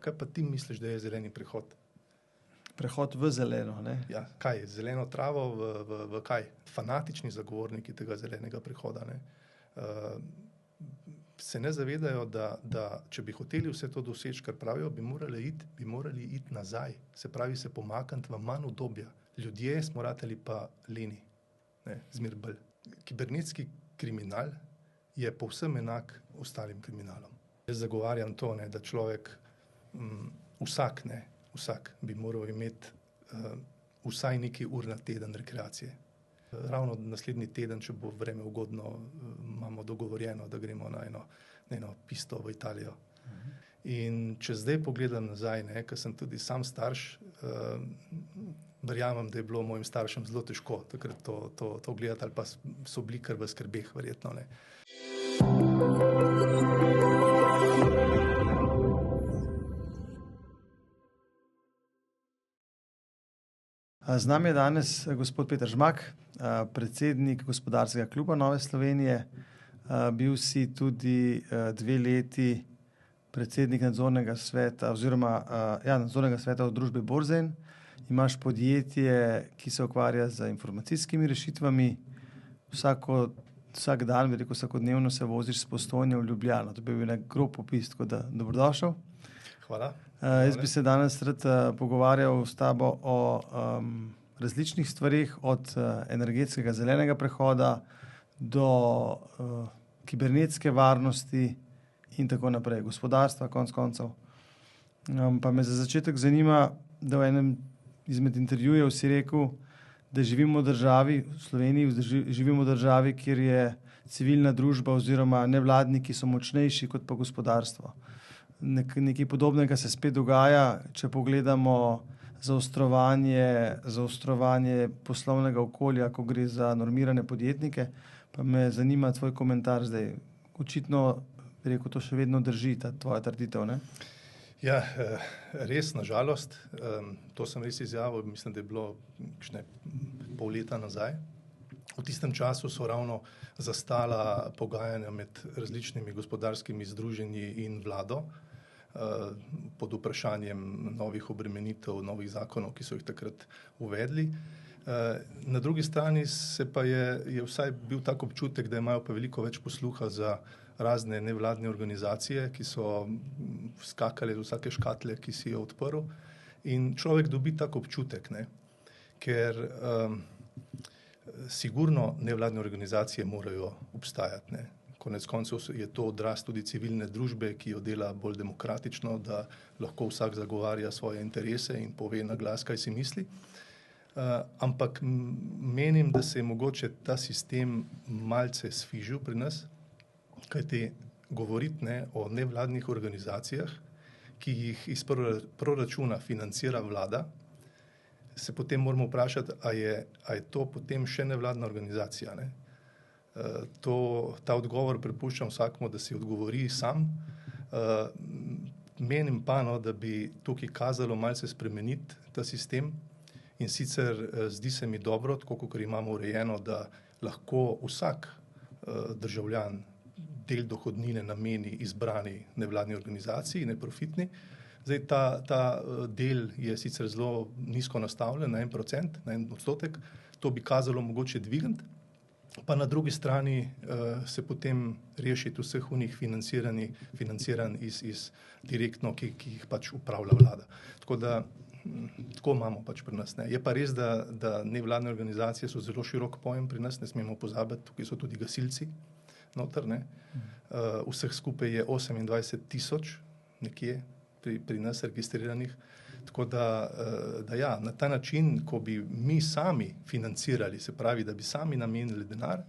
Kaj pa ti misliš, da je zeleni prehod? Prehod v zeleno, ne? Ja, kaj? Zeleno travo v kaj? Fanatični zagovorniki tega zelenega prehoda, ne? Se ne zavedajo, da če bi hoteli vse to doseči, kar pravijo, bi morali iti nazaj. Se pravi, se pomakniti v manj obdobja. Ljudje smo ratali pa leni, ne, zmer bolj. Kibernetski kriminal je povsem enak ostalim kriminalom. Jaz zagovarjam to, ne, da človek, vsak bi moral imeti vsaj nekaj ur na teden rekreacije. Ravno naslednji teden, če bo vreme ugodno, imamo dogovorjeno, da gremo na eno pisto v Italijo. In če zdaj pogledam nazaj, ne, ker sem tudi sam starš, verjamem, da je bilo mojim staršem zelo težko takrat to gledati, ali pa so bili kar v skrbeh, verjetno, ne. Z nami je danes gospod Peter Žmak, predsednik Gospodarskega kluba Nove Slovenije. Bil si tudi 2 leti predsednik nadzornega sveta nadzornega sveta v družbi Borzen. Imaš podjetje, ki se ukvarja z informacijskimi rešitvami. Vsak dan, vsakodnevno se voziš s Postojne v Ljubljano. To bi bil nek grob opis, tako da dobrodošel. Hvala. Jaz bi se danes rad pogovarjal s tabo o različnih stvareh, od energetskega zelenega prehoda do kibernetske varnosti in tako naprej, gospodarstva konec koncev. Pa me za začetek zanima, da v enem izmed intervjujev si rekel, da živimo v državi, v Sloveniji živimo v državi, kjer je civilna družba oziroma nevladniki so močnejši kot pa gospodarstvo. Nekaj podobnega se spet dogaja, če pogledamo zaostrovanje poslovnega okolja, ko gre za normirane podjetnike, pa me zanima tvoj komentar zdaj. Očitno, bi rekel, to še vedno drži, ta tvoja trditev, ne? Ja, res, na žalost. To sem res izjavil, mislim, da je bilo kakšne pol leta nazaj. V tistem času so ravno zastala pogajanja med različnimi gospodarskimi združenji in vlado, pod vprašanjem novih obremenitev, novih zakonov, ki so jih takrat uvedli. Na drugi strani je vsaj bil tak občutek, da imajo pa veliko več posluha za razne nevladne organizacije, ki so skakale z vsake škatle, ki si jo odprl. In človek dobi tak občutek, ne, ker sigurno nevladne organizacije morajo obstajati, ne. Konec koncev je to odraz tudi civilne družbe, ki jo dela bolj demokratično, da lahko vsak zagovarja svoje interese in pove na glas, kaj si misli. Ampak menim, da se je mogoče ta sistem malce sfižil pri nas, kajti govoriti, ne, o nevladnih organizacijah, ki jih iz proračuna financira vlada, se potem moramo vprašati, a je to potem še nevladna organizacija, ne? Ta odgovor prepuščam vsakmu, da si odgovori sam. Menim pa, no, da bi tukaj kazalo malce spremeniti ta sistem, in sicer zdi se mi dobro, tako kakor imamo urejeno, da lahko vsak državljan del dohodnine nameni izbrani nevladni organizaciji, neprofitni. Zdaj, ta del je sicer zelo nizko nastavljen, na 1%, na 1%, to bi kazalo mogoče dvigniti, pa na drugi strani se potem rešiti vseh unih financiranj iz direktno, ki jih pač upravlja vlada. Tako imamo pač pri nas, ne. Je pa res, da nevladne organizacije so zelo širok pojem pri nas, ne smemo pozabiti, tukaj so tudi gasilci noter, ne. Vseh skupaj je 28,000 nekje pri nas registriranih. Tako da ja, na ta način, ko bi mi sami financirali, se pravi, da bi sami namenili denar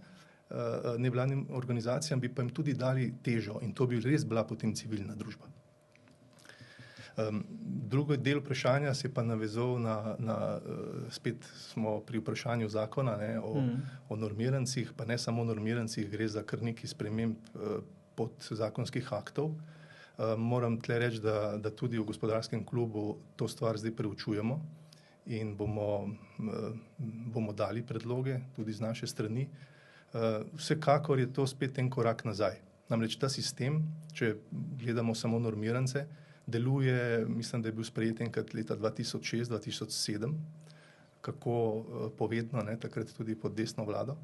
nevladnim organizacijam, bi pa jim tudi dali težo in to bi res bila potem civilna družba. Drugi del vprašanja se je pa navezal spet smo pri vprašanju zakona, ne, o normirancih, pa ne samo o normirancih, gre za kar nekaj sprememb podzakonskih aktov. Moram tle reči, da tudi v Gospodarskem klubu to stvar zdaj preučujemo in bomo dali predloge tudi z naše strani. Vsekakor je to spet en korak nazaj. Namreč ta sistem, če gledamo samo normirance, deluje, mislim, da je bil sprejet enkrat leta 2006-2007, kako povedno, ne, takrat tudi pod desno vlado.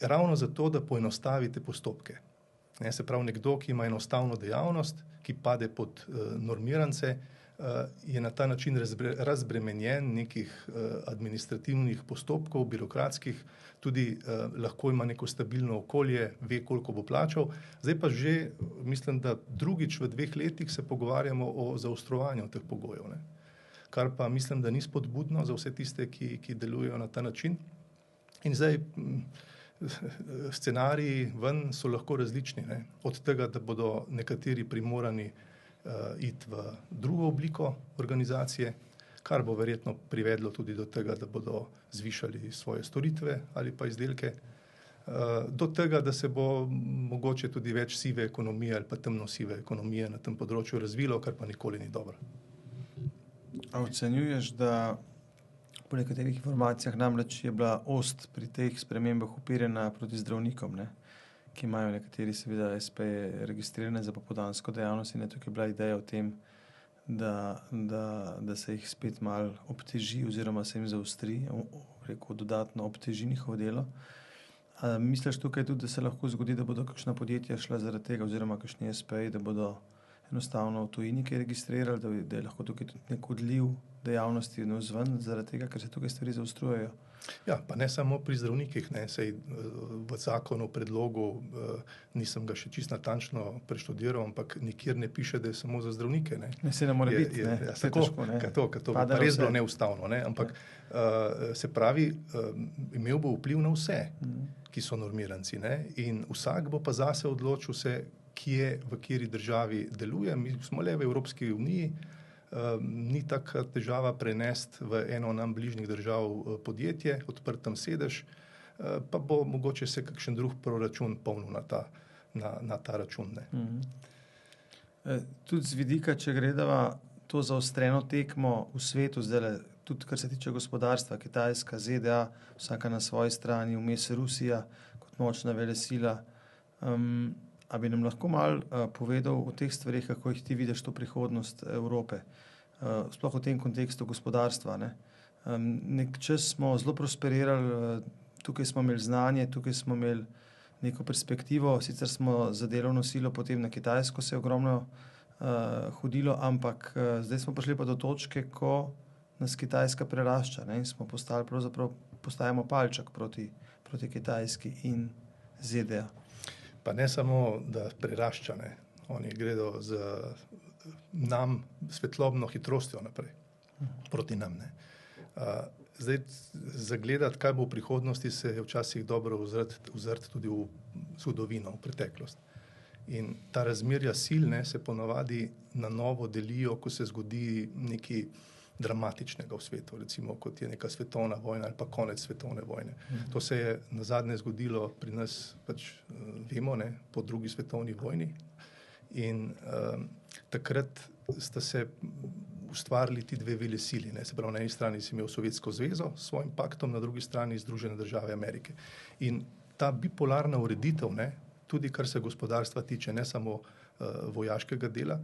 Ravno zato, da poenostavite postopke. Ne, se pravi, nekdo, ki ima enostavno dejavnost, ki pade pod normirance, je na ta način razbremenjen nekih administrativnih postopkov, birokratskih, tudi lahko ima neko stabilno okolje, ve, koliko bo plačal. Zdaj pa že, mislim, da drugič v 2 letih se pogovarjamo o zaostrovanju teh pogojev, ne. Kar pa mislim, da ni spodbudno za vse tiste, ki delujejo na ta način. In zdaj scenariji ven so lahko različni, ne. Od tega, da bodo nekateri primorani iti v drugo obliko organizacije, kar bo verjetno privedlo tudi do tega, da bodo zvišali svoje storitve ali pa izdelke, do tega, da se bo mogoče tudi več sive ekonomije ali pa temnosive ekonomije na tem področju razvilo, kar pa nikoli ni dobro. A ocenjuješ, da po nekaterih informacijah namreč je bila ost pri teh spremembah uperjena proti zdravnikom, ne? Ki imajo nekateri seveda SP-je registrirane za popoldansko dejavnost in tukaj je bila ideja o tem, da se jih spet malo obteži oziroma se jim zaostri, dodatno obteži njihovo delo. Misliš tukaj tudi, da se lahko zgodi, da bodo kakšna podjetja šla zaradi tega oziroma kakšni SP-ji, da bodo enostavno v tujini kaj registrirali, da je lahko tukaj tudi nek odliv dejavnosti navzven zaradi tega, ker se tukaj stvari zaostrujejo? Ja, pa ne samo pri zdravnikih, ne, sej v zakonu, predlogu, nisem ga še čisto natančno preštudiral, ampak nikjer ne piše, da je samo za zdravnike, ne. Ne, se ne more biti, ne. Ja, tako, to pa res bilo neustavno, ne, ampak se pravi, imel bo vpliv na vse, ki so normiranci, ne, in vsak bo pa zase odločil se, kje, v kateri državi deluje. Mi smo le v Evropski uniji, ni taka težava prenesti v eno nam bližnjih držav podjetje, odprt tam sedež, pa bo mogoče se kakšen drug proračun polnil na ta račun, ne. Tudi z vidika, če gledava to zaostreno tekmo v svetu, zdaj tudi kar se tiče gospodarstva, Kitajska, ZDA, vsaka na svoji strani, vmes Rusija kot močna velesila. A bi nam lahko malo povedal o teh stvarih, kako jih ti vidiš to prihodnost Evrope, sploh v tem kontekstu gospodarstva, ne? Nek čas smo zelo prosperirali, tukaj smo imeli znanje, tukaj smo imeli neko perspektivo, sicer smo za delovno silo potem na Kitajsko se ogromno hodilo, ampak zdaj smo prišli pa do točke, ko nas Kitajska prerašča, ne? In smo postajamo palček proti Kitajski in ZDA. Pa ne samo, da prerašča, ne. Oni gredo z nam svetlobno hitrostjo naprej, proti nam, ne. Zdaj, zagledati, kaj bo v prihodnosti, se je včasih dobro ozreti tudi v zgodovino, v preteklost. In ta razmerja sil, ne, se ponavadi na novo delijo, ko se zgodi nekaj dramatičnega v svetu, recimo kot je neka svetovna vojna ali pa konec svetovne vojne. To se je nazadnje zgodilo pri nas, pač vemo, ne, po drugi svetovni vojni in takrat sta se ustvarili ti dve velesili, ne, se pravi, na eni strani si imel Sovjetsko zvezo s svojim paktom, na drugi strani Združene države Amerike. In ta bipolarna ureditev, ne, tudi kar se gospodarstva tiče, ne samo vojaškega dela,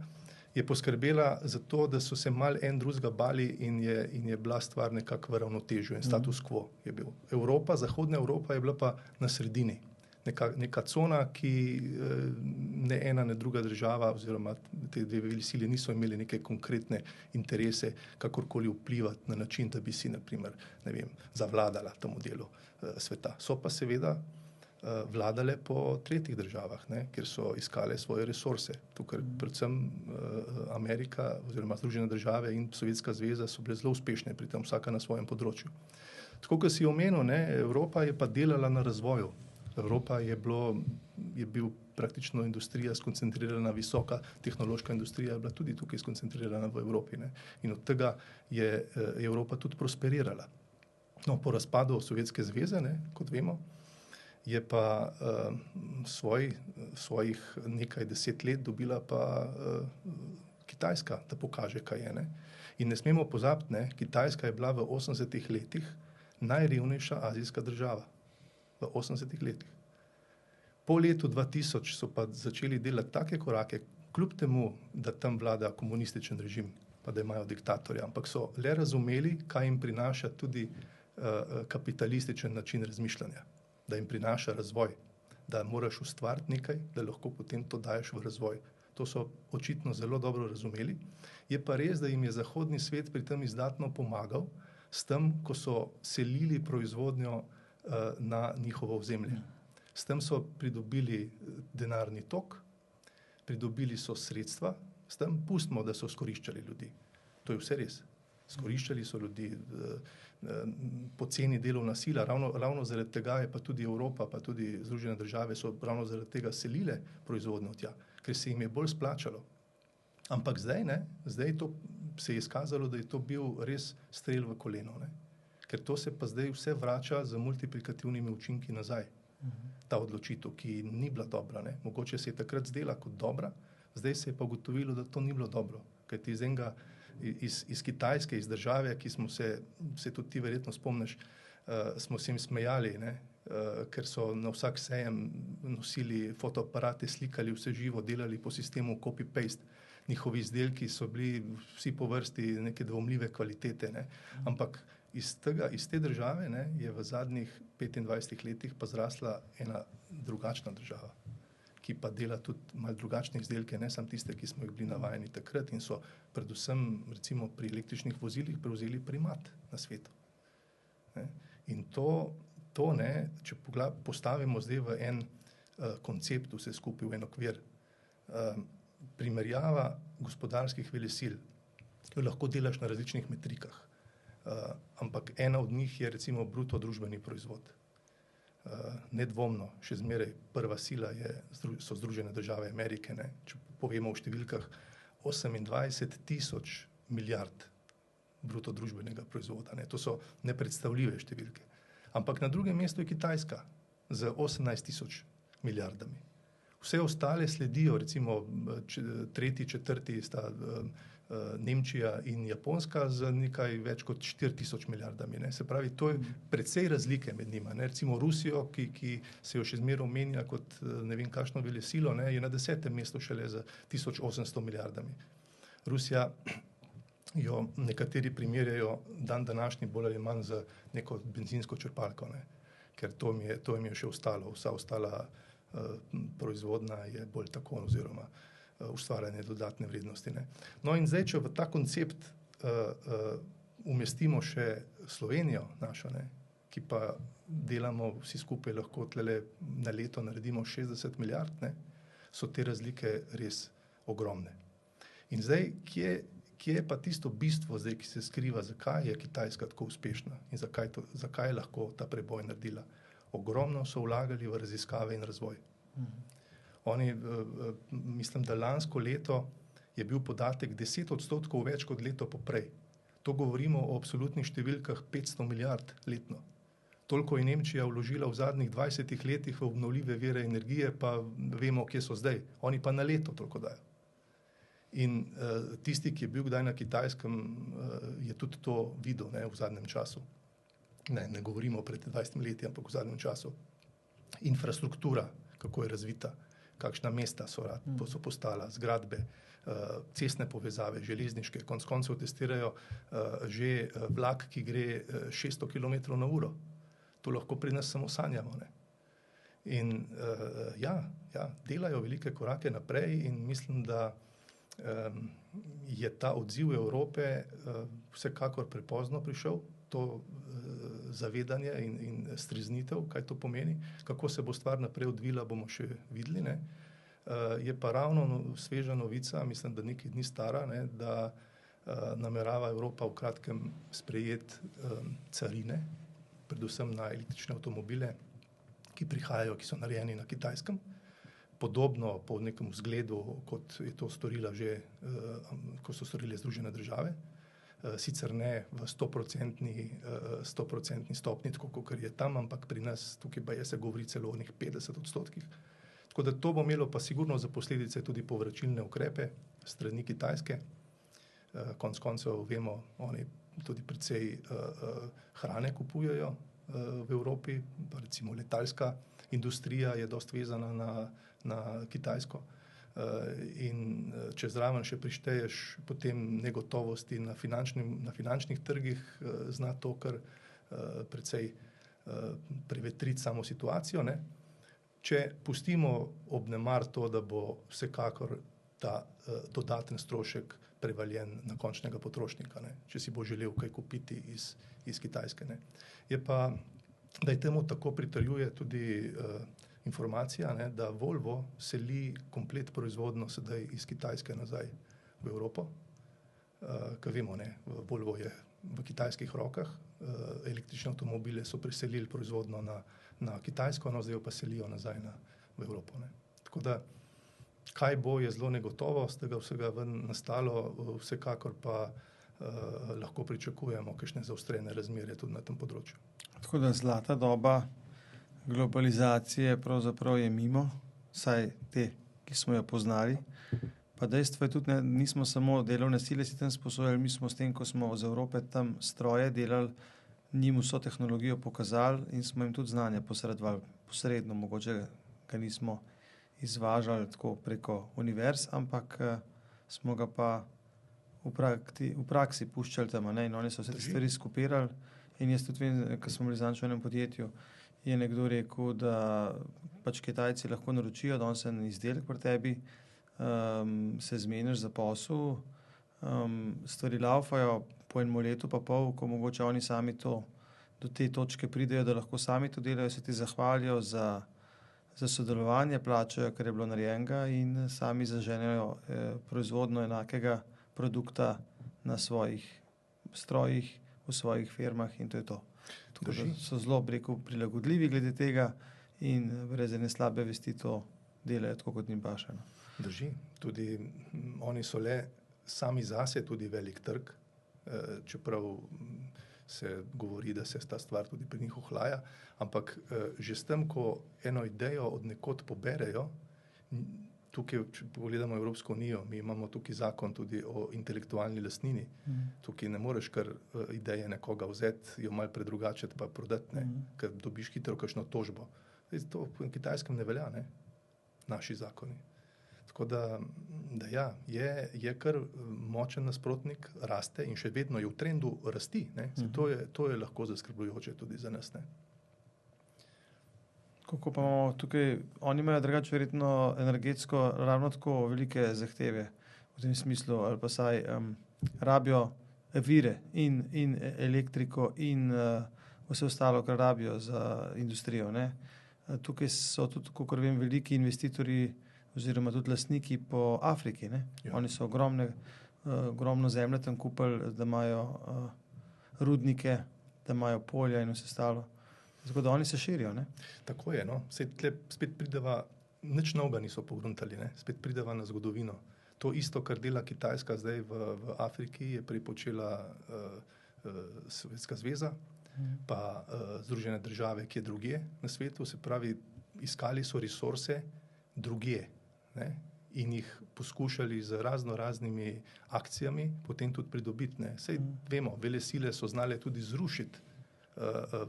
je poskrbela za to, da so se mal en drugega bali in je bila stvar nekako v ravnotežju in status quo je bil. Evropa, zahodna Evropa je bila pa na sredini. Neka cona, ki ne ena, ne druga država oziroma te dve velesili niso imeli neke konkretne interese, kakorkoli vplivati na način, da bi si, naprimer, ne vem, zavladala temu delu sveta. So pa seveda vladale po tretjih državah, ne, kjer so iskale svoje resurse. Tukaj predvsem Amerika oziroma Združene države in Sovjetska zveza so bile zelo uspešne pri tem, vsaka na svojem področju. Tako, kot si omenil, ne, Evropa je pa delala na razvoju. Evropa je bil praktično industrija skoncentrirana, visoka tehnološka industrija je bila tudi tukaj skoncentrirana v Evropi, ne. In od tega je Evropa tudi prosperirala. No, po razpadu Sovjetske zveze, ne, kot vemo, je pa svojih nekaj 10 let dobila pa Kitajska, da pokaže, kaj je, ne. In ne smemo pozabiti, ne, Kitajska je bila v 80-ih letih najrevnejša azijska država. V 80-ih letih. Po letu 2000 so pa začeli delati take korake, kljub temu, da tam vlada komunističen režim, pa da imajo diktatorja, ampak so le razumeli, kaj jim prinaša tudi kapitalističen način razmišljanja, da jim prinaša razvoj, da moraš ustvariti nekaj, da lahko potem to daješ v razvoj. To so očitno zelo dobro razumeli. Je pa res, da jim je zahodni svet pri tem izdatno pomagal, s tem, ko so selili proizvodnjo na njihovo ozemlje. S tem so pridobili denarni tok, pridobili so sredstva, s tem pustimo, da so skoriščali ljudi. To je vse res. Skoriščali so ljudi, poceni delovna sila, ravno zaradi tega je pa tudi Evropa, pa tudi Združene države so ravno zaradi tega selile proizvodnjo tja, ker se jim je bolj splačalo. Ampak zdaj to se je izkazalo, da je to bil res strel v koleno, ne? Ker to se pa zdaj vse vrača z multiplikativnimi učinki nazaj. Ta odločitev, ki ni bila dobra, ne? Mogoče se je takrat zdela kot dobra, zdaj se je pa ugotovilo, da to ni bilo dobro, kajti iz Kitajske, iz države, ki smo se tudi ti verjetno spomniš, smo se jim smejali, ne? Ker so na vsak sejem nosili fotoaparate, slikali vse živo, delali po sistemu copy-paste. Njihovi izdelki so bili vsi po vrsti neke dvomljive kvalitete, ne? Ampak iz te države, ne, je v zadnjih 25 letih pa zrasla ena drugačna država, ki pa dela tudi malo drugačne izdelke, ne samo tiste, ki smo jih bili navajeni takrat in so predvsem recimo pri električnih vozilih prevzeli primat na svetu. Ne? In to ne, če postavimo zdaj v en koncept, vse skupaj v en okvir, primerjava gospodarskih velesil, jo lahko delaš na različnih metrikah, ampak ena od njih je recimo bruto družbeni proizvod. Nedvomno, še zmeraj prva sila so Združene države Amerike, ne? Če povemo v številkah 28,000 milijard bruto družbenega proizvoda, ne? To so nepredstavljive številke. Ampak na drugem mestu je Kitajska z 18,000 milijardami. Vse ostale sledijo, recimo tretji, četrti sta Nemčija in Japonska z nekaj več kot 4,000 milijardami. Ne? Se pravi, to je precej razlike med njima. Ne? Recimo Rusijo, ki se jo še zmeraj omenja kot ne vem kakšno velesilo, ne? Je na 10. mestu šele z 1800 milijardami. Rusija jo nekateri primerjajo dan današnji bolj ali manj z neko benzinsko črpalko, ne? Ker to jim je še ostalo. Vsa ostala proizvodna je bolj tako oziroma ustvarjanje dodatne vrednosti. Ne? No in zdaj, če v ta koncept umestimo še Slovenijo našo, ne? Ki pa delamo vsi skupaj lahko tlele na leto naredimo 60 milijard, ne? So te razlike res ogromne. In zdaj, kje je pa tisto bistvo zdaj, ki se skriva, zakaj je Kitajska tako uspešna in zakaj je lahko ta preboj naredila? Ogromno so vlagali v raziskave in razvoj. Oni, mislim, da lansko leto je bil podatek 10% več kot leto poprej. To govorimo o absolutnih številkah 500 milijard letno. Toliko je Nemčija vložila v zadnjih 20 letih v obnovljive vire energije, pa vemo, kje so zdaj. Oni pa na leto toliko dajo. In tisti, ki je bil kdaj na Kitajskem, je tudi to videl, ne, v zadnjem času. Ne govorimo pred 20 leti, ampak v zadnjem času. Infrastruktura, kako je razvita, kakšna mesta so postala, zgradbe, cestne povezave, železniške, konec koncev testirajo že vlak, ki gre 600 km na uro. To lahko pri nas samo sanjamo, ne? In delajo velike korake naprej in mislim, da je ta odziv Evrope vsekakor prepozno prišel, to zavedanje in streznitev, kaj to pomeni, kako se bo stvar naprej odvila, bomo še videli, ne? Je pa ravno sveža novica, mislim, da nekaj dni stara, ne, da namerava Evropa v kratkem sprejeti carine, predvsem na električne avtomobile, ki prihajajo, ki so narejeni na Kitajskem, podobno po nekem zgledu, kot je to storila že, ko so storile Združene države. Sicer ne v 100% stopnji, tako kot je tam, ampak pri nas tukaj pa se govori celo o 50%. Tako da to bo imelo pa sigurno za posledice tudi povračilne ukrepe strani Kitajske. Konec koncev vemo, oni tudi precej hrane kupujejo v Evropi, pa recimo letalska industrija je dosti vezana na Kitajsko. in če zraven še prišteješ potem negotovosti na finančnih trgih, zna to kar precej prevetriti samo situacijo, ne. Če pustimo ob nemar to, da bo vsekakor ta dodaten strošek prevaljen na končnega potrošnika, ne, če si bo želel kaj kupiti iz Kitajske, ne. Je pa, da je temu tako pritrjuje tudi informacija, ne, da Volvo seli komplet proizvodno sedaj iz Kitajske nazaj v Evropo. Ker vemo, ne, Volvo je v kitajskih rokah, električne avtomobile so preselili proizvodno na Kitajsko, no zdaj jo pa selijo nazaj v Evropo, ne. Tako da, kaj bo, je zelo negotovo, z tega vsega ven nastalo, vsekakor pa lahko pričakujemo kakšne zaostrene razmere tudi na tem področju. Tako da zlata doba globalizacije pravzaprav je mimo, vsaj te, ki smo jo poznali. Pa dejstvo je tudi, nismo samo delovne sile si tam sposojali, mi smo s tem, ko smo iz Evrope tam stroje delali, njim vso tehnologijo pokazali in smo jim tudi znanje posredovali, posredno, mogoče ga nismo izvažali tako preko univerz, ampak smo ga pa v praksi puščali tam, ne? In oni so vse te stvari skopirali in jaz tudi vem, ko smo bili zadnjič v enem podjetju, je nekdo rekel, da pač Kitajci lahko naročijo danes en izdelek pri tebi, se zmeniš za posel, stvari laufajo po enem letu pa pol, ko mogoče oni sami to do te točke pridejo, da lahko sami to delajo, se ti zahvalijo za sodelovanje, plačajo, kar je bilo narejenega in sami zaženejo proizvodno enakega produkta na svojih strojih, v svojih firmah in to je to. Tako da so zelo, rekel, prilagodljivi glede tega in brez ene slabe vesti to delajo tako, kot njim paše. Drži, tudi oni so le sami zase tudi velik trg, čeprav se govori, da se ta stvar tudi pri njih ohlaja, ampak že s tem, ko eno idejo od nekod poberejo, tukaj, če pogledamo Evropsko unijo, mi imamo tukaj zakon tudi o intelektualni lastnini. Tukaj ne moreš kar ideje nekoga vzeti, jo malo predrugačiti pa prodati, ne, ker dobiš hitro kakšno tožbo. To v Kitajskem ne velja, ne, naši zakoni. Tako da ja, je kar močen nasprotnik, raste in še vedno je v trendu rasti, ne. To je lahko zaskrbljujoče tudi za nas, ne. Kako pa imamo tukaj, oni imajo drugače verjetno energetsko ravno tako velike zahteve v tem smislu, ali pa saj rabijo vire in elektriko in vse ostalo, kar rabijo za industrijo, ne. Tukaj so tudi, kakor vem, veliki investitorji oziroma tudi lastniki po Afriki, ne. Ja. Oni so ogromno zemlje tam kupili, da imajo rudnike, da imajo polja in vse ostalo. Tako da oni se širijo, ne? Tako je, no. Saj tle spet prideva, nič novega niso pogruntali, ne. Spet prideva na zgodovino. To isto, kar dela Kitajska zdaj v Afriki, je pripočela Sovjetska zveza, pa Združene države, ki je drugje na svetu, se pravi, iskali so resurse drugje, ne, in jih poskušali z raznimi akcijami potem tudi pridobiti, ne. Saj vemo, vele sile so znale tudi zrušiti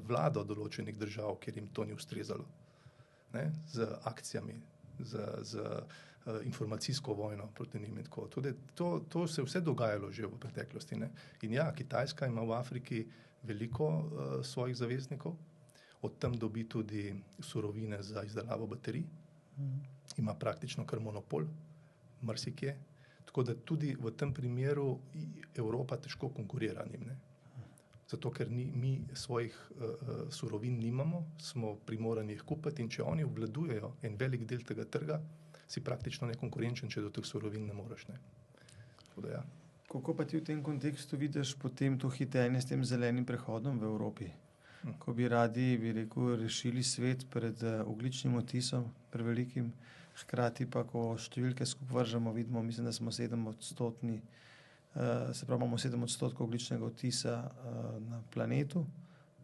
vlado določenih držav, kjer jim to ni ustrezalo, ne, z akcijami, z informacijsko vojno proti njim in tako. Tudi to se vse dogajalo že v preteklosti, ne. In ja, Kitajska ima v Afriki veliko svojih zaveznikov, od tam dobi tudi surovine za izdelavo baterij, ima praktično kar monopol, marsikje, tako da tudi v tem primeru Evropa težko konkurira njim, ne. Zato, ker mi svojih surovin nimamo, smo primorani jih kupiti in če oni obvladujejo en velik del tega trga, si praktično nekonkurenčen, če do teh surovin ne moreš, ne. Tako da ja. Kako pa ti v tem kontekstu vidiš potem to hitenje s tem zelenim prehodom v Evropi? Ko bi radi, bi rekel, rešili svet pred ogljičnim odtisom prevelikim, hkrati pa, ko številke skupaj vržemo, vidimo, mislim, da smo 7-odstotni, se pravi, imamo 7% ogljičnega odtisa na planetu,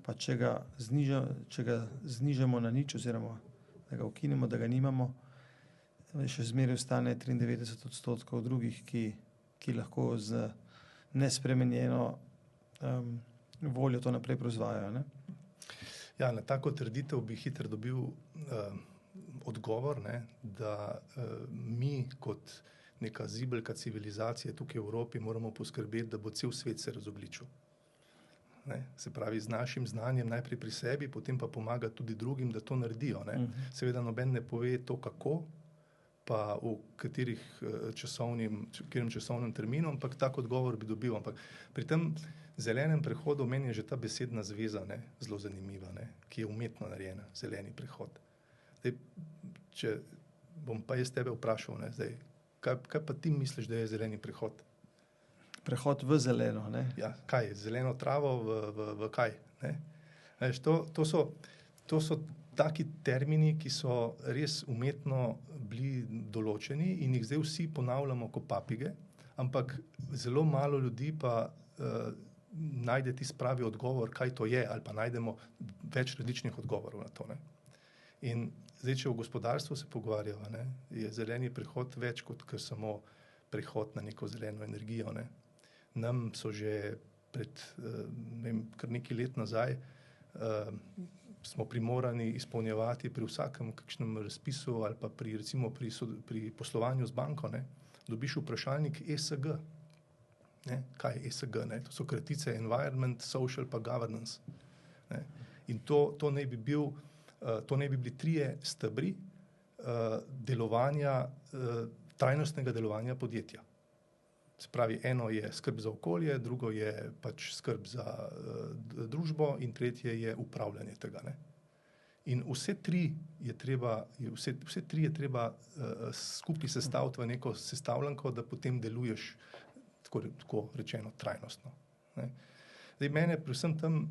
pa če ga znižamo na nič oziroma da ga ukinemo, da ga nimamo, še zmeraj ostane 93% drugih, ki lahko z nespremenjeno voljo to naprej proizvajajo, ne? Ja, na tako trditev bi hitro dobil odgovor, ne, da mi kot neka zibelka civilizacije tukaj v Evropi moramo poskrbeti, da bo cel svet se razogličil. Ne, se pravi, z našim znanjem najprej pri sebi, potem pa pomaga tudi drugim, da to naredijo. Ne. Seveda noben ne pove to, kako, pa v katerem časovnem terminu, ampak tak odgovor bi dobil. Ampak pri tem zelenem prehodu meni je že ta besedna zveza, ne, zelo zanimiva, ne, ki je umetno narejena, zeleni prehod. Zdaj, če bom pa jaz tebe vprašal, ne, zdaj, kaj pa ti misliš, da je zeleni prehod? Prehod v zeleno, ne? Ja, kaj? Zeleno travo v kaj? Ne? Veš, to so taki termini, ki so res umetno bili določeni in jih zdaj vsi ponavljamo kot papige, ampak zelo malo ljudi pa najde tisti pravi odgovor, kaj to je, ali pa najdemo več različnih odgovorov na to. Ne? In zdaj, če v gospodarstvu se pogovarjava, ne, je zeleni prehod več kot kar samo prehod na neko zeleno energijo. Ne? Nam so že pred kar nekaj let nazaj smo primorani izpolnjevati pri vsakem kakšnem razpisu ali pa pri poslovanju z banko, ne, dobiš vprašalnik ESG. Ne? Kaj je ESG? Ne? To so kratice Environment, Social pa Governance. Ne? In to naj bi bili 3 stebri trajnostnega delovanja podjetja. Se pravi, eno je skrb za okolje, drugo je pač skrb za družbo in tretje je upravljanje tega. Ne? In vse tri je treba skupaj sestaviti v neko sestavljanko, da potem deluješ, tako rečeno, trajnostno. Ne? Zdaj, mene predvsem tam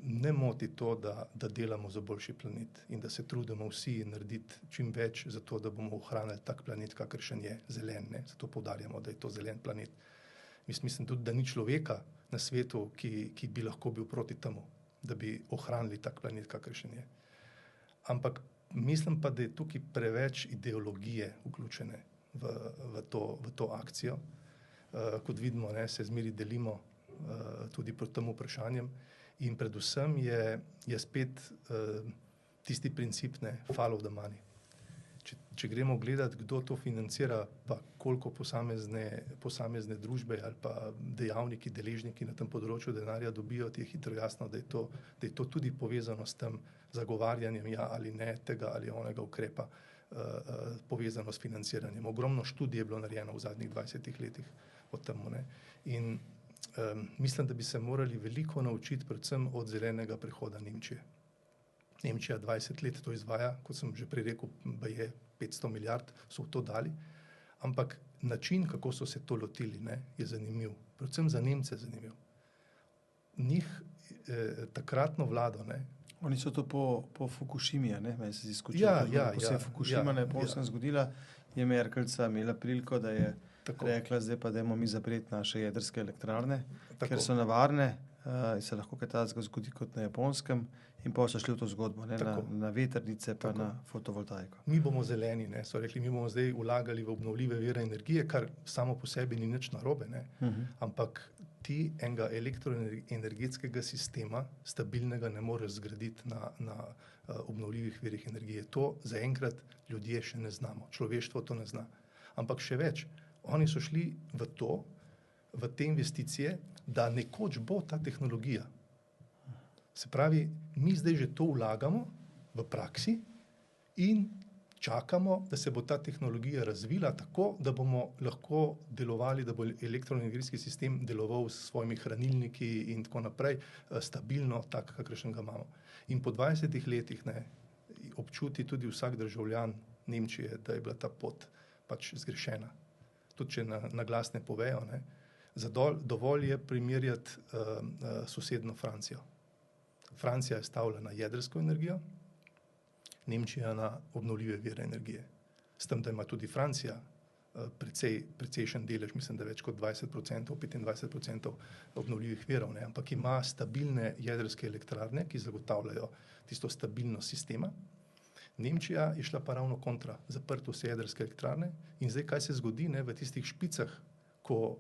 ne moti to, da delamo za boljši planet in da se trudimo vsi narediti čim več za to, da bomo ohranili tak planet, kakršen je, zelen. Ne? Zato poudarjamo, da je to zelen planet. Mislim tudi, da ni človeka na svetu, ki bi lahko bil proti temu, da bi ohranili tak planet, kakršen je. Ampak mislim pa, da je tukaj preveč ideologije vključene v to akcijo. Kot vidimo, ne, se zmeri delimo tudi proti tem vprašanjem. In predvsem je spet tisti princip, ne, follow the money. Če gremo gledati, kdo to financira, pa koliko posamezne družbe ali pa dejavniki, deležniki na tem področju denarja dobijo, ti je hitro jasno, da je to tudi povezano s tem zagovarjanjem ali ne tega ali onega ukrepa, povezano s financiranjem. Ogromno študij je bilo narejeno v zadnjih 20 letih o tem. In mislim, da bi se morali veliko naučiti predvsem od zelenega prehoda Nemčije. Nemčija 20 let to izvaja, kot sem že prej rekel, je 500 milijard so v to dali, ampak način, kako so se to lotili, ne, je zanimiv. Predvsem za Nemce zanimiv. Njih takratno vlado, ne. Oni so to po Fukušimi, ne, meni se zdi skočilo. Ko se je Fukušima na Japonskem zgodila, je Merkelca imela priliko, da je rekla, zdaj pa dajmo mi zapreti naše jedrske elektrarne, ker so nevarne, se lahko kaj takega zgodi kot na Japonskem, in pa so šli v to zgodbo, ne, na vetrnice pa na fotovoltaiko. Mi bomo zeleni, ne, so rekli, mi bomo zdaj vlagali v obnovljive vire energije, kar samo po sebi ni nič narobe, ne, ampak ti enega elektroenergetskega sistema stabilnega ne moreš zgraditi na obnovljivih virih energije. To zaenkrat ljudje še ne znamo, človeštvo to ne zna. Ampak še več, oni so šli v te investicije, da nekoč bo ta tehnologija. Se pravi, mi zdaj že to vlagamo v praksi in čakamo, da se bo ta tehnologija razvila tako, da bomo lahko delovali, da bo elektroenergetski sistem deloval s svojimi hranilniki in tako naprej, stabilno, tak, kakršnega imamo. In po 20 letih, ne, občuti tudi vsak državljan Nemčije, da je bila ta pot pač zgrešena. Tudi če na glas ne povejo, ne. Dovolj je primerjati sosedno Francijo. Francija je stavila na jedrsko energijo, Nemčija na obnovljive vire energije. S tem, da ima tudi Francija precejšen delež, mislim, da več kot 20%, 25% obnovljivih virov, ne, ampak ima stabilne jedrske elektrarne, ki zagotavljajo tisto stabilnost sistema. Nemčija je šla pa ravno kontra, zaprto vse jedrske elektrarne in zdaj kaj se zgodi, ne, v tistih špicah, ko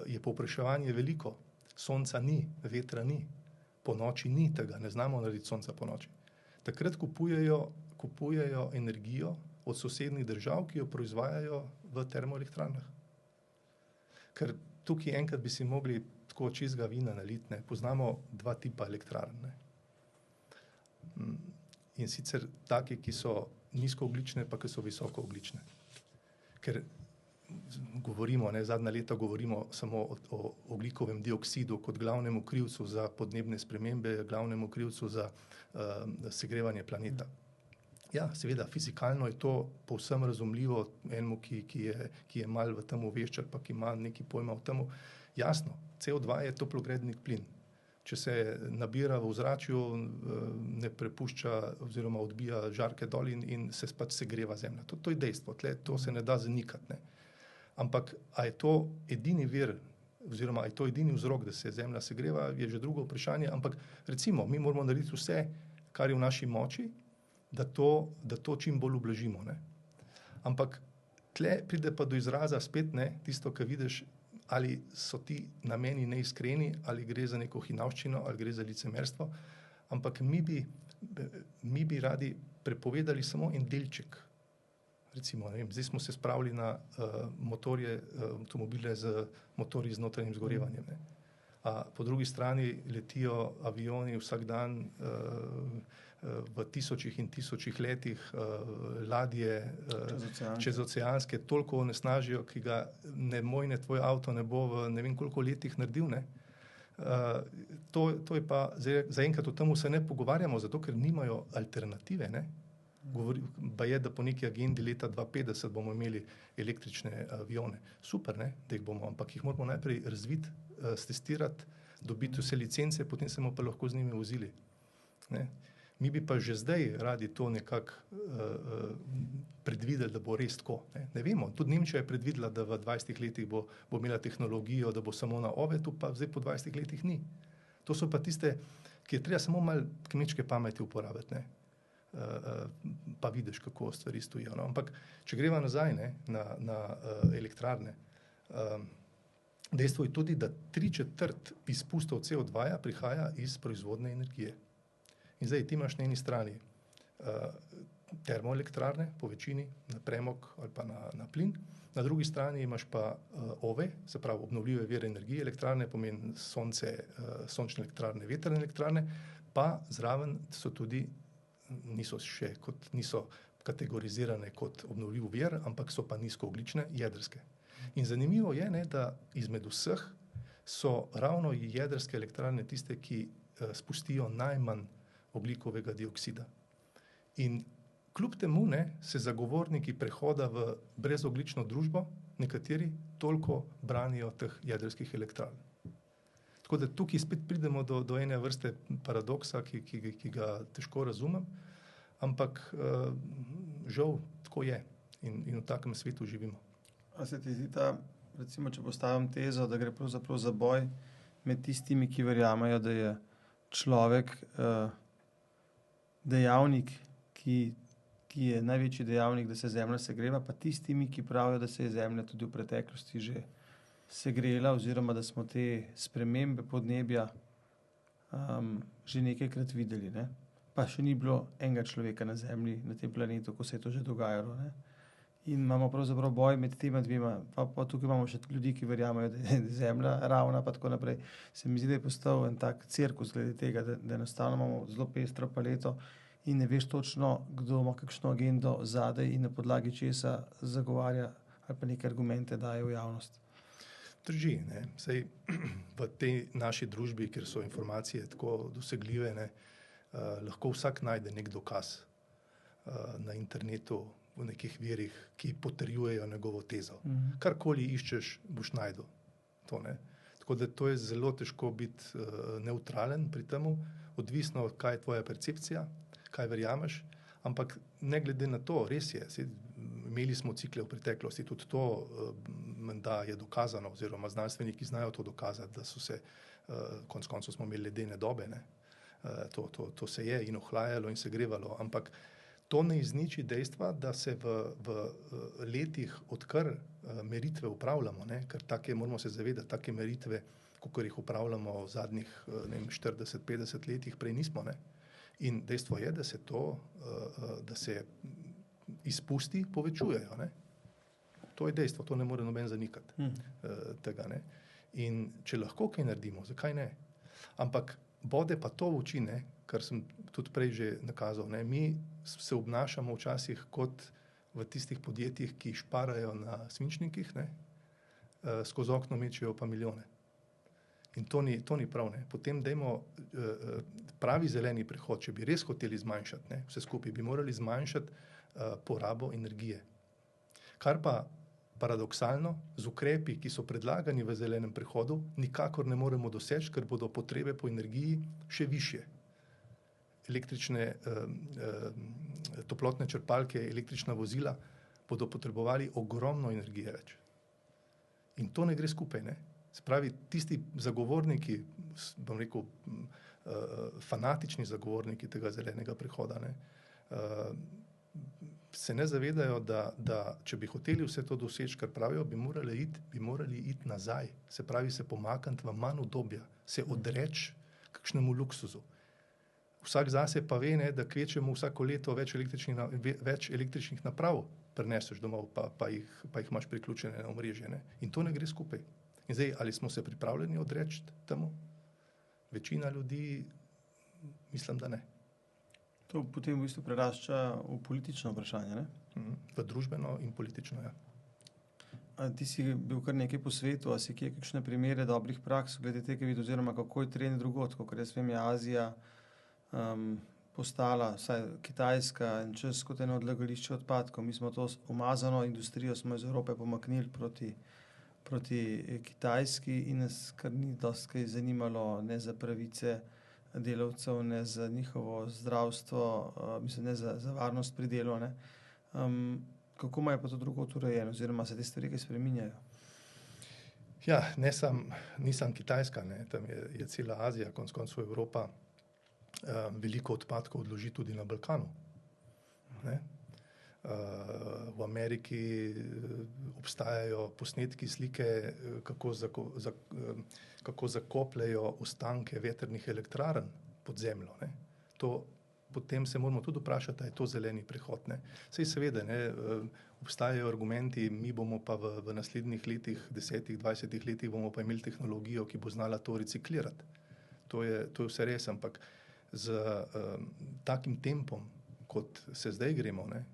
je povpraševanje veliko, sonca ni, vetra ni, po noči ni tega, ne znamo narediti sonca po noči. Takrat kupujejo kupujejo energijo od sosednjih držav, ki jo proizvajajo v termoelektrarnah. Ker tukaj enkrat bi si mogli tako čistega vina naliti, ne. Poznamo dva tipa elektrarn, ne. In sicer taki, ki so nizkoogljične, pa ki so visokoogljične. Ker govorimo, ne, zadnja leta govorimo samo o ogljikovem dioksidu kot glavnemu krivcu za podnebne spremembe, glavnemu krivcu za segrevanje planeta. Ja, seveda, fizikalno je to povsem razumljivo enemu, ki je malo v tem uveščak, pa ki ima neki pojma o tem. Jasno, CO2 je toplogredni plin. Če se nabira v ozračju, ne prepušča oziroma odbija žarke dol in se pač segreva zemlja. To je dejstvo, to se ne da zanikati, ne. Ampak, a je to edini vir, oziroma a je to edini vzrok, da se zemlja segreva, je že drugo vprašanje, ampak recimo, mi moramo narediti vse, kar je v naši moči, da to čim bolj ublažimo, ne. Ampak tle pride pa do izraza spet, ne, tisto, kar vidiš, ali so ti nameni neiskreni, ali gre za neko hinavščino, ali gre za licemerstvo, ampak mi bi radi prepovedali samo en delček. Recimo, ne vem, zdaj smo se spravili na motorje, avtomobile z motorji z notranjim zgorevanjem, ne. Po drugi strani letijo avioni vsak dan v tisočih in tisočih letih, ladje čezoceanske toliko onesnažijo, ki ga ne tvoj avto ne bo v ne vem koliko letih naredil, ne. To je pa, zaenkrat o tem se ne pogovarjamo, zato ker nimajo alternative, ne. Baje, da po neki agendi leta 2050 bomo imeli električne avione. Super, ne, da jih bomo, ampak jih moramo najprej razviti, stestirati, dobiti vse licence, potem se bomo pa lahko z njimi vozili, ne. Mi bi pa že zdaj radi to nekako predvideli, da bo res tako, ne. Ne vemo, tudi Nemčija je predvidela, da v 20 letih bo imela tehnologijo, da bo samo na OVE, tu pa zdaj po 20 letih ni. To so pa tiste, ki je treba samo malo kmečke pameti uporabiti, ne. Pa vidiš, kako stvari stojijo, no. Ampak, če greva nazaj, ne, na elektrarne, dejstvo je tudi, da 3/4 izpustov CO2 prihaja iz proizvodne energije. In zdaj ti imaš na eni strani termoelektrarne, po večini, na premog ali pa na plin, na drugi strani imaš pa OVE, se pravi obnovljive vire energije, elektrarne pomeni sonce, sončne elektrarne, vetrne elektrarne, pa zraven so tudi niso kategorizirane kot obnovljiv vir, ampak so pa nizkoogljične, jedrske. In zanimivo je, ne, da izmed vseh so ravno jedrske elektrarne tiste, ki spustijo najmanj ogljikovega dioksida. In kljub temu, ne, se zagovorniki prehoda v brezogljično družbo, nekateri toliko branijo teh jedrskih elektrarn. Tako da tukaj spet pridemo do ene vrste paradoksa, ki ga težko razumem, ampak žal tako je in v takem svetu živimo. A se ti zdi ta, recimo, če postavim tezo, da gre pravzaprav za boj med tistimi, ki verjamejo, da je človek dejavnik, ki je največji dejavnik, da se zemlja segreva, pa tistimi, ki pravijo, da se je zemlja tudi v preteklosti že segrela, oziroma da smo te spremembe podnebja že nekajkrat videli, ne? Pa še ni bilo enega človeka na zemlji, na tem planetu, ko se je to že dogajalo, ne? In imamo pravzaprav boj med tema dvema, pa tukaj imamo še ljudi, ki verjamejo, da je zemlja ravna, pa tako naprej. Se mi zdi, da je postal en tak cirkus glede tega, da enostavno imamo zelo pestro paleto in ne veš točno, kdo ima kakšno agendo zadaj in na podlagi česa zagovarja ali pa neke argumente daje v javnost. Drži, ne. Saj v tej naši družbi, kjer so informacije tako dosegljive, ne, lahko vsak najde nek dokaz na internetu, v nekih virih, ki potrjujejo njegovo tezo. Karkoli iščeš, boš najdel to, ne. Tako da to je zelo težko biti nevtralen pri temu, odvisno, kaj je tvoja percepcija, kaj verjameš, ampak ne glede na to, res je, imeli smo cikle v preteklosti, tudi to menda je dokazano, oziroma znanstveniki znajo to dokazati, da so se, konec koncev smo imeli ledene dobe, ne. To se je in ohlajalo in segrevalo, ampak to ne izniči dejstva, da se v letih, odkar meritve upravljamo, ne, ker moramo se zavedati, take meritve, kakor jih upravljamo v zadnjih 40-50 letih, prej nismo, ne. In dejstvo je, da se da se izpusti povečujejo. Ne? To je dejstvo, to ne more noben zanikati tega. Ne? In če lahko kaj naredimo, zakaj ne? Ampak bode pa to v oči, ne? Kar sem tudi prej že nakazal. Ne? Mi se obnašamo včasih kot v tistih podjetjih, ki šparajo na svinčnikih, ne? Skozi okno mečejo pa milijone. In to ni prav. Ne? Potem dajmo pravi zeleni prehod, če bi res hoteli zmanjšati, ne? Vse skupaj, bi morali zmanjšati porabo energije. Kar pa paradoksalno z ukrepi, ki so predlagani v zelenem prehodu, nikakor ne moremo doseči, ker bodo potrebe po energiji še višje. Električne toplotne črpalke, električna vozila bodo potrebovali ogromno energije več. In to ne gre skupaj, ne? Se pravi, tisti zagovorniki, bom rekel, fanatični zagovorniki tega zelenega prehoda, ne, se ne zavedajo, da če bi hoteli vse to doseči, kar pravijo, bi morali iti nazaj. Se pravi, se pomakniti v manj udobja, se odreči kakšnemu luksuzu. Vsak zase pa ve, ne, da kvečemo vsako leto več električnih naprav prineseš domov, pa jih imaš priključene na omrežje. Ne? In to ne gre skupaj. In zdaj, ali smo se pripravljeni odreči temu? Večina ljudi, mislim, da ne. To potem v bistvu prerašča v politično vprašanje, ne? V družbeno in politično, ja. A ti si bil kar nekaj po svetu, a si kje kakšne primere dobrih praks glede tega videti, oziroma kako je trend drugod, kot jaz vem, je Azija postala, vsaj Kitajska, en čas kot eno odlagališče odpadkov. Mi smo to umazano industrijo smo iz Evrope pomaknili proti Kitajski in nas kar ni dosti kaj zanimalo, ne za pravice delavcev, ne za njihovo zdravstvo, mislim, ne za varnost pri delu. Ne. Kako ima je pa to drugot urejeno, oziroma se te stvari kaj spreminjajo? Ja, nisem Kitajska, ne. Tam je cela Azija, konec koncev Evropa, veliko odpadkov odloži tudi na Balkanu. Ne. V Ameriki obstajajo posnetki, slike, kako zakopljejo ostanke vetrnih elektrarn pod zemljo. Ne. Potem se moramo tudi vprašati, je to zeleni prehod. Ne. Sej seveda, ne, obstajajo argumenti, mi bomo pa v naslednjih letih, 10, 20 letih bomo pa imeli tehnologijo, ki bo znala to reciklirati. To je vse res, ampak z takim tempom, kot se zdaj gremo, ne,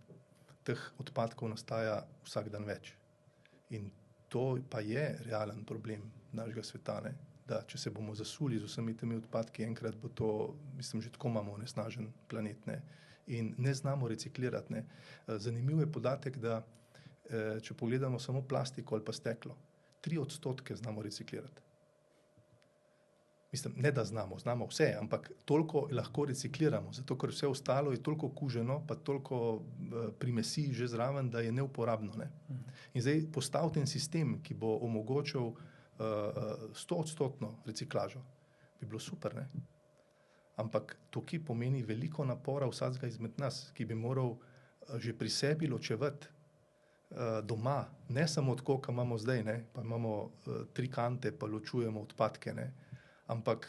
teh odpadkov nastaja vsak dan več. In to pa je realen problem našega sveta, ne? Da če se bomo zasuli z vsemi temi odpadki, enkrat bo to, mislim, že tako imamo onesnažen planet, ne? In ne znamo reciklirati. Ne? Zanimiv je podatek, da če pogledamo samo plastiko ali pa steklo, 3% znamo reciklirati. Mislim, ne da znamo vse, ampak toliko lahko recikliramo, zato ker vse ostalo je toliko kuženo, pa toliko primesi že zraven, da je neuporabno. Ne? In zdaj postaviti en sistem, ki bo omogočil 100% reciklažo, bi bilo super, ne? Ampak tukaj pomeni veliko napora vsakega izmed nas, ki bi moral že pri sebi ločevati doma, ne samo tako, kot imamo zdaj, ne? Pa imamo 3 kante, pa ločujemo odpadke, ne? Ampak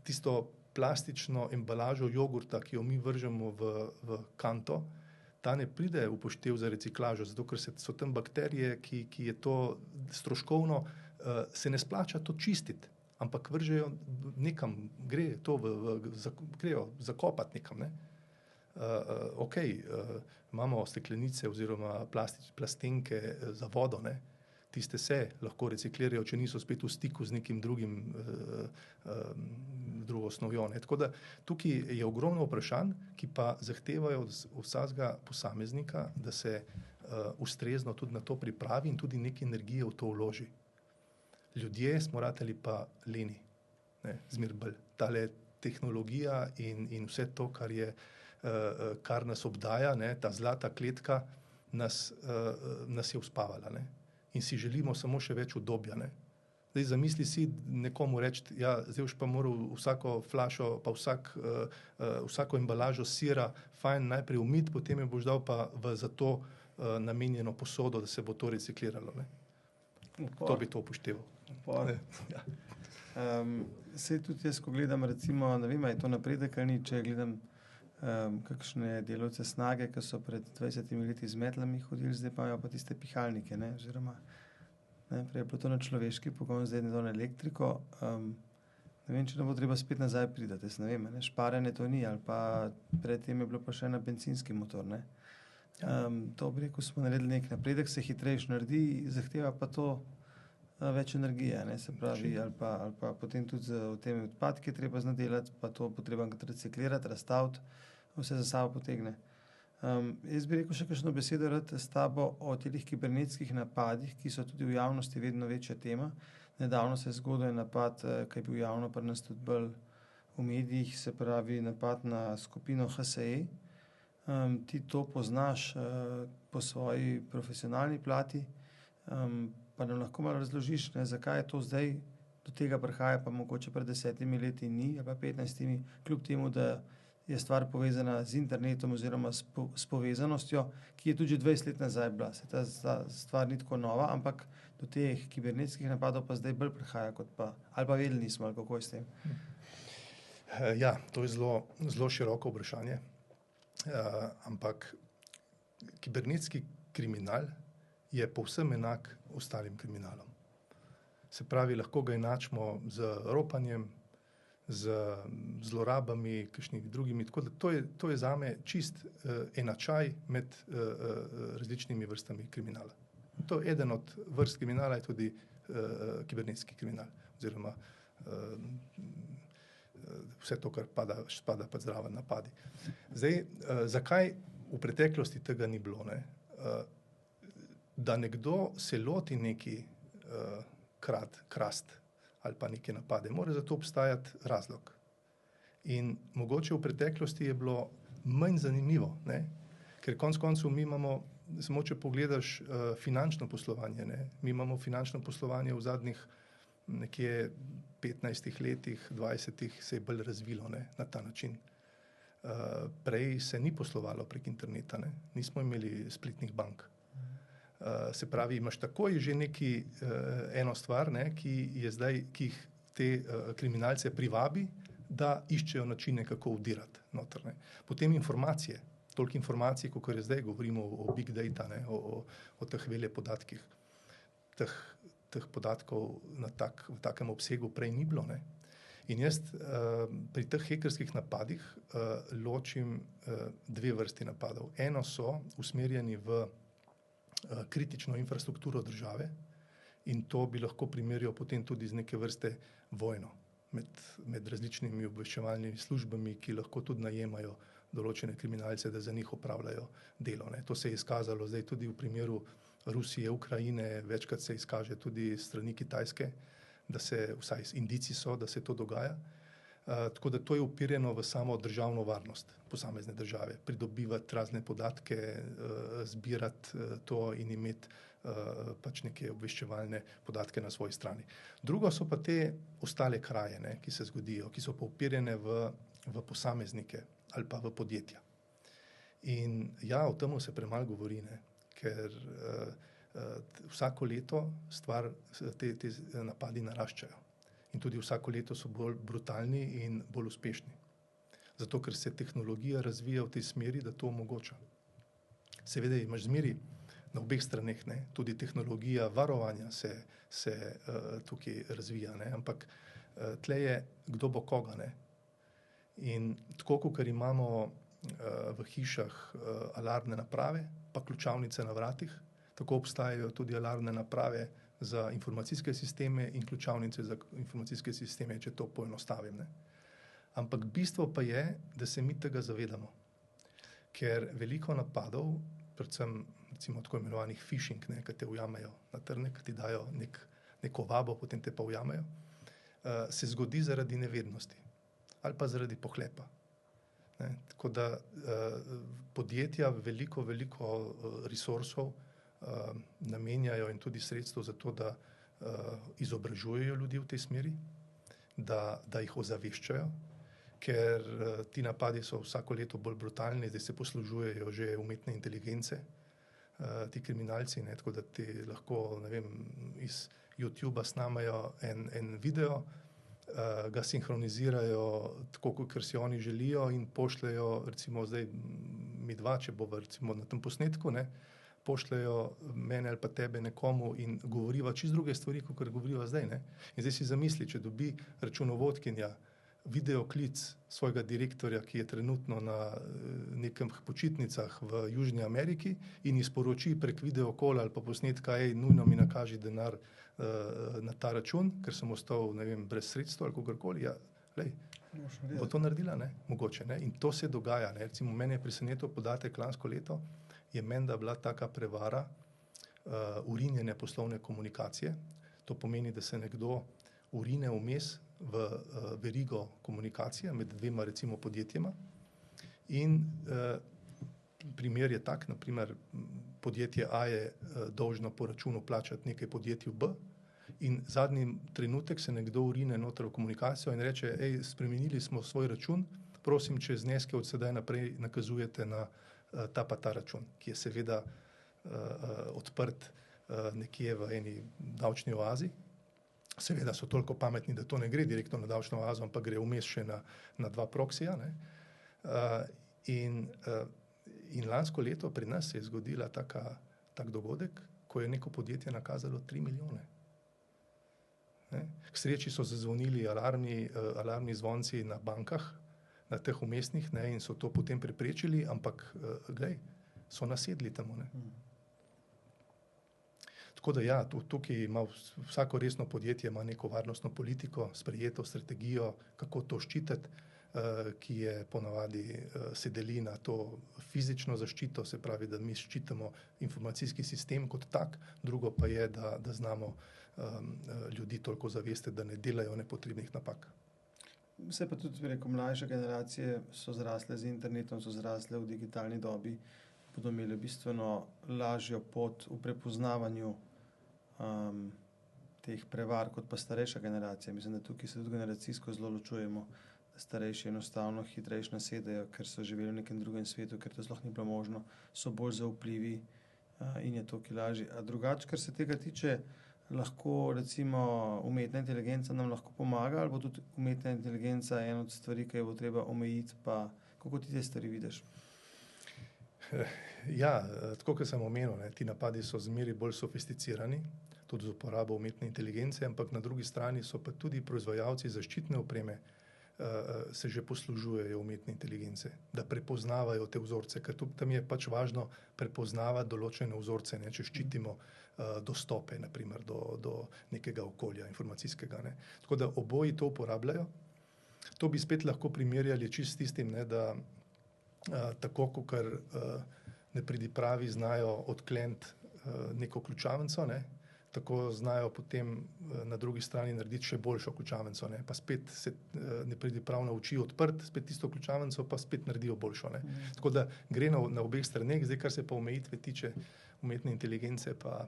tisto plastično embalažo jogurta, ki jo mi vržemo v kanto, ta ne pride v poštev za reciklažo, zato ker so tam bakterije, ki je to stroškovno, se ne splača to čistiti, ampak vržejo nekam, grejo zakopati nekam. Ne? Imamo steklenice oziroma plastenke za vodo, ne? Tiste se lahko reciklirajo, če niso spet v stiku z nekim drugo snovjo. Ne? Tako da tukaj je ogromno vprašanj, ki pa zahtevajo od vsakega posameznika, da se ustrezno tudi na to pripravi in tudi nekaj energije v to vloži. Ljudje smo ratali pa leni, ne? Zmer bolj. Tale tehnologija in vse to, kar nas obdaja, ne? Ta zlata kletka nas je uspavala. Ne? In si želimo samo še več udobja. Ne? Zdaj zamisli si nekomu reči, ja, zdaj boš pa moral vsako flašo, pa vsako embalažo sira fajn najprej umiti, potem jo boš dal pa v za to namenjeno posodo, da se bo to recikliralo. Ne? To bi to upošteval. Ja. Sej tudi jaz, ko gledam, recimo, ne vem, je to napredek ali ni, če gledam kakšne delavce snage, ki so pred 20 leti z metlami hodili, zdaj pa imajo pa tiste pihalnike, ne, oziroma prej je bilo to na človeški pogon, zdaj je to na elektriko. Ne vem, če ne bo treba spet nazaj pridati, jaz ne vem, ne, šparanje to ni, ali pa predtem je bilo pa še na bencinski motor, ne. To bi rekel, smo naredili nek napredek, se hitrejš naredi, zahteva pa to več energije, ne, se pravi, ali pa potem tudi z temi odpadki treba znadelati, pa to potreba reciklirati, razstaviti, vse za sabo potegne. Jaz bi rekel še kakšno besedo rad s tabo o teh kibernetskih napadih, ki so tudi v javnosti vedno večja tema. Nedavno se je zgodil napad, ki je bil javno pri nas tudi bolj v medijih, se pravi napad na skupino HSE. Ti to poznaš po svoji profesionalni plati, pa nam lahko malo razložiš, ne, zakaj je to zdaj do tega prihaja, pa mogoče pred 10 leti ni, ali pa 15, kljub temu, da je stvar povezana z internetom oziroma s povezanostjo, ki je tudi že 20 let nazaj bila. Se ta stvar ni tako nova, ampak do teh kibernetskih napadov pa zdaj bolj prihaja kot pa, ali pa vedeli nismo, ali kako je s tem. Ja, to je zelo široko vprašanje, ampak kibernetski kriminal je povsem enak ostalim kriminalom. Se pravi, lahko ga enačimo z ropanjem, z zlorabami, kakšnimi drugimi, tako da to je zame čist enačaj med različnimi vrstami kriminala. To je eden od vrst kriminala, je tudi kibernetski kriminal, oziroma vse to, kar spada pa zraven napadi. Zdaj, zakaj v preteklosti tega ni bilo, ne? Da nekdo se loti neki krast ali pa neke napade, mora za to obstajati razlog. In mogoče v preteklosti je bilo manj zanimivo, ne? Ker konec koncev mi imamo, samo če pogledaš finančno poslovanje, ne? Mi imamo finančno poslovanje v zadnjih nekje 15 letih, 20 se je bolj razvilo, ne? Na ta način. Prej se ni poslovalo prek interneta, ne? Nismo imeli spletnih bank. Se pravi, imaš takoj že eno stvar, ne, ki jih te kriminalce privabi, da iščejo načine, kako vdirati noter, ne. Potem informacije, toliko informacij, kot je zdaj, govorimo o big data, ne, o teh velepodatkih. Teh podatkov v takem obsegu prej ni bilo, ne. In jaz pri teh hekerskih napadih ločim dve vrsti napadov. Eno so usmerjeni v kritično infrastrukturo države in to bi lahko primerjal potem tudi z neke vrste vojno med različnimi obveščevalnimi službami, ki lahko tudi najemajo določene kriminalce, da za njih opravljajo delo, ne. To se je izkazalo zdaj tudi v primeru Rusije, Ukrajine, večkrat se izkaže tudi strani Kitajske, da se, vsaj indici so, da se to dogaja. Tako da to je upirjeno v samo državno varnost posamezne države, pridobivati razne podatke, zbirati to in imeti pač neke obveščevalne podatke na svoji strani. Drugo so pa te ostale kraje, ne, ki se zgodijo, ki so pa upirjene v posameznike ali pa v podjetja. In ja, o tem se premalo govori, ne, ker vsako leto te napadi naraščajo. In tudi vsako leto so bolj brutalni in bolj uspešni. Zato, ker se tehnologija razvija v tej smeri, da to omogoča. Seveda imaš zmeri na obeh straneh, ne, tudi tehnologija varovanja se tukaj razvija, ne, ampak tle je kdo bo koga, ne. In tako, kakor imamo v hišah alarmne naprave, pa ključavnice na vratih, tako obstajajo tudi alarmne naprave za informacijske sisteme in ključavnice za informacijske sisteme, če to poenostavim, ne. Ampak bistvo pa je, da se mi tega zavedamo. Ker veliko napadov, predvsem recimo tako imenovanih phishing, ne, ki te ujamejo na trnek, ti dajo neko vabo, potem te pa ujamejo, se zgodi zaradi nevednosti ali pa zaradi pohlepa. Ne. Tako da podjetja veliko resursov namenjajo in tudi sredstev za to, da izobražujejo ljudi v tej smeri, da jih ozaveščajo, ker ti napadi so vsako leto bolj brutalni, zdaj se poslužujejo že umetne inteligence, ti kriminalci, ne, tako da ti lahko, ne vem, iz YouTubea snamajo en video, ga sinhronizirajo tako, kot si oni želijo in pošljajo, recimo zdaj mi dva, če bo recimo na tem posnetku, ne, pošljajo mene ali pa tebe nekomu in govoriva čist druge stvari, kot govoriva zdaj. Ne. In zdaj si zamisli, če dobi računovodkinja videoklic svojega direktorja, ki je trenutno na nekem počitnicah v Južni Ameriki in izporoči prek videokola ali pa posnetka, nujno mi nakaži denar na ta račun, ker sem ostal, ne vem, brez sredstva ali kakorkoli, ja, lej, bo to naredila, ne, mogoče, ne, in to se dogaja, ne, recimo mene je presenetil podatek lansko leto, je menda bila taka prevara urinjene poslovne komunikacije, to pomeni, da se nekdo urine vmes v verigo komunikacije med dvema recimo podjetjema in primer je tak, naprimer podjetje A je dolžno po računu plačati nekaj podjetju B in zadnji trenutek se nekdo urine noter v komunikacijo in reče, spremenili smo svoj račun, prosim, če zneske od sedaj naprej nakazujete na ta pa ta račun, ki je seveda odprt nekje v eni davčni oazi. Seveda so toliko pametni, da to ne gre direktno na davčno oazo, ampak gre vmes še na dva proksija. In lansko leto pri nas se je zgodila tak dogodek, ko je neko podjetje nakazalo 3 milijone. K sreči so zazvonili alarmni zvonci na bankah, na teh umestnih, in so to potem preprečili, ampak glej, so nasedli temu. Tako da ja, tukaj ima vsako resno podjetje ima neko varnostno politiko, sprejeto strategijo, kako to ščititi, ki je ponavadi se deli na to fizično zaščito, se pravi, da mi ščitimo informacijski sistem kot tak, drugo pa je, da znamo ljudi toliko zavesti, da ne delajo nepotrebnih napak. Vse pa tudi, rekel, mlajše generacije so zrasle z internetom, so zrasle v digitalni dobi, bodo imeli bistveno lažjo pot v prepoznavanju teh prevar kot pa starejša generacija. Mislim, da tukaj se tudi generacijsko zelo ločujemo, da starejši enostavno hitrejši nasedajo, ker so živeli v nekem drugem svetu, ker to sploh ni bilo možno, so bolj zaupljivi in je tukaj lažje. A drugače, kar se tega tiče, lahko recimo umetna inteligenca nam lahko pomaga ali bo tudi umetna inteligenca ena od stvari, ki jo bo treba omejiti, pa kako ti te stvari vidiš? Ja, tako kot sem omenil, ti napadi so zmeri bolj sofisticirani, tudi z uporabo umetne inteligence, ampak na drugi strani so pa tudi proizvajalci zaščitne opreme se že poslužujejo umetne inteligence, da prepoznavajo te vzorce, ker tam je pač važno prepoznavati določene vzorce, če ščitimo dostope, naprimer, do nekega okolja informacijskega. Tako da oboji to uporabljajo. To bi spet lahko primerjali čist s tistim, da tako, kakor nepridipravi znajo odkleniti neko ključavnico, tako znajo potem na drugi strani narediti še boljšo ključavnico, pa spet se nepridiprav nauči odprti spet tisto ključavnico, pa spet naredijo boljšo. Tako da gre na obeh straneh, zdaj kar se pa omejitve tiče umetne inteligence, pa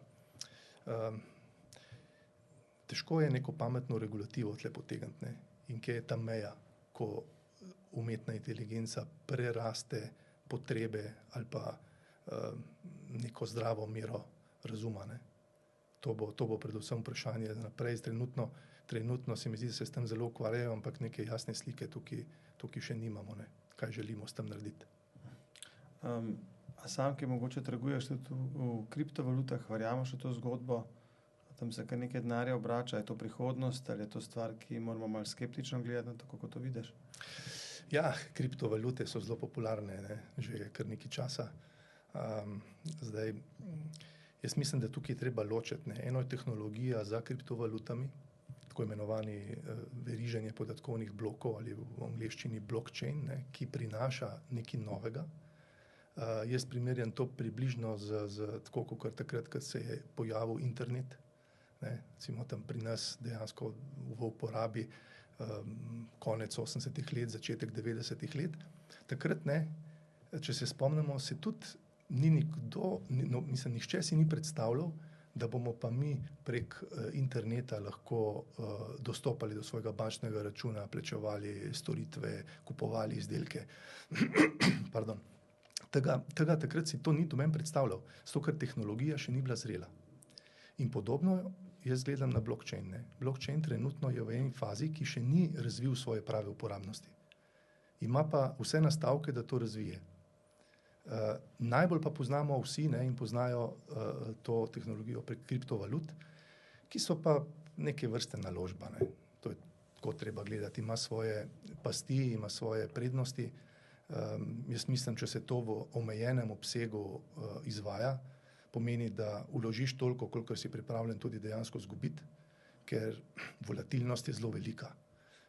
težko je neko pametno regulativo tle potegniti, in kje je ta meja, ko umetna inteligenca preraste potrebe ali pa neko zdravo mero razuma. To bo predvsem vprašanje naprej. Trenutno se mi zdi, da se s tem zelo ukvarjajo, ampak neke jasne slike tukaj še nimamo, kaj želimo s tem narediti. A sam, ki mogoče trguješ tudi v kriptovalutah, verjameš v to zgodbo, tam se kar nekaj denarja obrača, je to prihodnost ali je to stvar, ki moramo malo skeptično gledati na to, kako to vidiš? Ja, kriptovalute so zelo popularne, že kar nekaj časa. Zdaj, jaz mislim, da tukaj treba ločiti. Eno je tehnologija za kriptovalutami, tako imenovani veriženje podatkovnih blokov ali v angleščini blockchain, ki prinaša nekaj novega. Jaz primerjam to približno tako, kot takrat, ko se je pojavil internet. Recimo tam pri nas dejansko v uporabi konec 80-ih let, začetek 90-ih let. Takrat, če se spomnimo, se tudi nihče si ni predstavljal, da bomo pa mi prek interneta lahko dostopali do svojega bančnega računa, plačevali storitve, kupovali izdelke. Pardon. Tega takrat si to ni noben predstavljal, zato ker tehnologija še ni bila zrela. In podobno jaz gledam na blockchain. Ne. Blockchain trenutno je v eni fazi, ki še ni razvil svoje prave uporabnosti. Ima pa vse nastavke, da to razvije. Najbolj pa poznamo vsi, ne, in poznajo to tehnologijo prek kriptovalut, ki so pa neke vrste naložba. Ne. To je tako treba gledati. Ima svoje pasti, ima svoje prednosti. Jaz mislim, če se to v omejenem obsegu izvaja, pomeni, da vložiš toliko, koliko si pripravljen tudi dejansko izgubiti, ker volatilnost je zelo velika